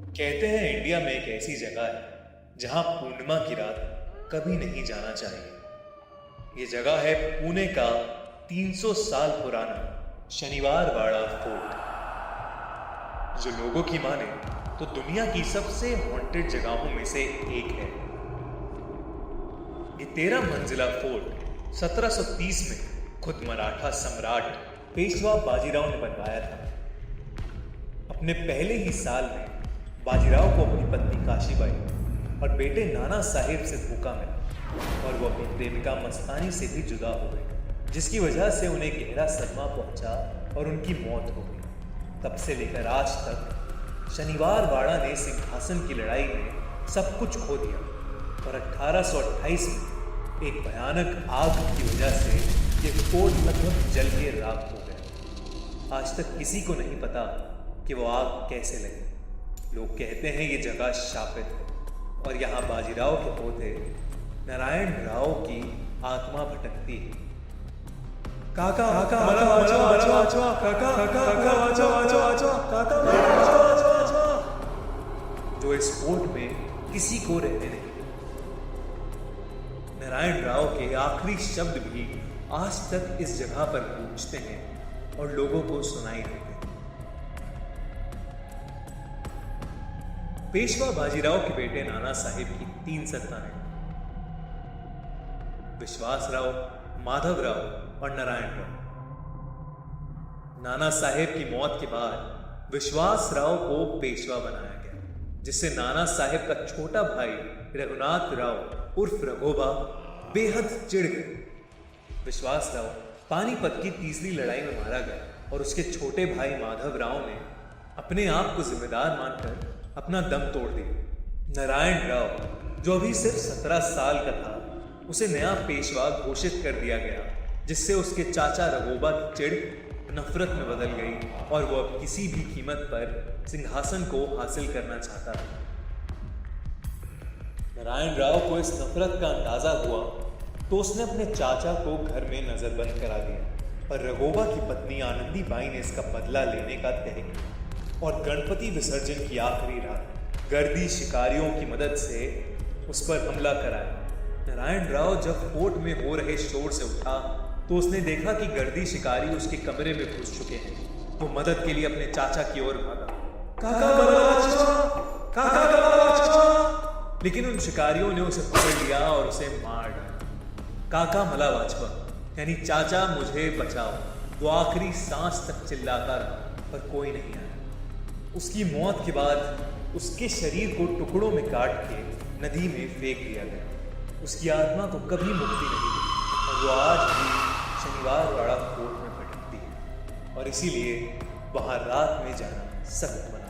कहते हैं इंडिया में एक ऐसी जगह है जहां पूर्णिमा की रात कभी नहीं जाना चाहिए। ये जगह है पुणे का 300 साल पुराना शनिवार वाड़ा फोर्ट, जो लोगों की माने तो दुनिया की सबसे हॉन्टेड जगहों में से एक है। ये 13 मंजिला फोर्ट 1730 में खुद मराठा सम्राट पेशवा बाजीराव ने बनवाया था। अपने पहले ही साल में बाजीराव को अपनी पत्नी काशीबाई और बेटे नाना साहेब से धोखा मिला और वो अपनी प्रेमिका मस्तानी से भी जुदा हो गए, जिसकी वजह से उन्हें गहरा सदमा पहुंचा और उनकी मौत हो गई। तब से लेकर आज तक शनिवार वाड़ा ने सिंहासन की लड़ाई में सब कुछ खो दिया और 1828 में एक भयानक आग की वजह से ये फोर्ट लगभग जल के राख हो गया। आज तक किसी को नहीं पता कि वो आग कैसे लगी। लोग कहते हैं ये जगह शापित है और यहाँ बाजीराव के पोते नारायण राव की आत्मा भटकती है। काका काका जो इस फोर्ट में किसी को रहने नहीं देते। नारायण राव के आखिरी शब्द भी आज तक इस जगह पर गूंजते हैं और लोगों को सुनाई देते हैं। पेशवा बाजीराव के बेटे नाना साहेब की 3 संतानें, विश्वासराव, माधवराव और नारायण राव। नाना साहेब की मौत के बाद विश्वासराव को पेशवा बनाया गया, जिससे नाना साहेब का छोटा भाई रघुनाथ राव उर्फ रघोबा बेहद चिढ़ गए। विश्वासराव पानीपत की तीसरी लड़ाई में मारा गया और उसके छोटे भाई माधव राव ने अपने आप को जिम्मेदार मानकर अपना दम तोड़ दिया। नारायण राव, जो अभी सिर्फ 17 साल का था, उसे नया पेशवा घोषित कर दिया गया, जिससे उसके चाचा रघोबा की चिढ़ नफरत में बदल गई और वो अब किसी भी कीमत पर सिंहासन को हासिल करना चाहता था। नारायण राव को इस नफरत का अंदाजा हुआ तो उसने अपने चाचा को घर में नजरबंद करा दिया और रघोबा की पत्नी आनंदी बाई ने इसका बदला लेने का तय किया और गणपति विसर्जन की आखिरी रात गर्दी शिकारियों की मदद से उस पर हमला कराया। नारायण राव जब फोर्ट में हो रहे शोर से उठा तो उसने देखा कि गर्दी शिकारी उसके कमरे में घुस चुके हैं। वो मदद के लिए अपने चाचा की ओर भागा, लेकिन उन शिकारियों ने उसे पकड़ लिया और उसे मार डाला। काका मलावाचवा यानी चाचा मुझे बचाओ, वो आखिरी सांस तक चिल्लाता रहा पर कोई नहीं आया। उसकी मौत के बाद उसके शरीर को टुकड़ों में काट के नदी में फेंक दिया गया। उसकी आत्मा को कभी मुक्ति नहीं मिली और वो आज भी शनिवार वाड़ा फोर्ट में भटकती है और इसीलिए वहां रात में जाना सख्त मना।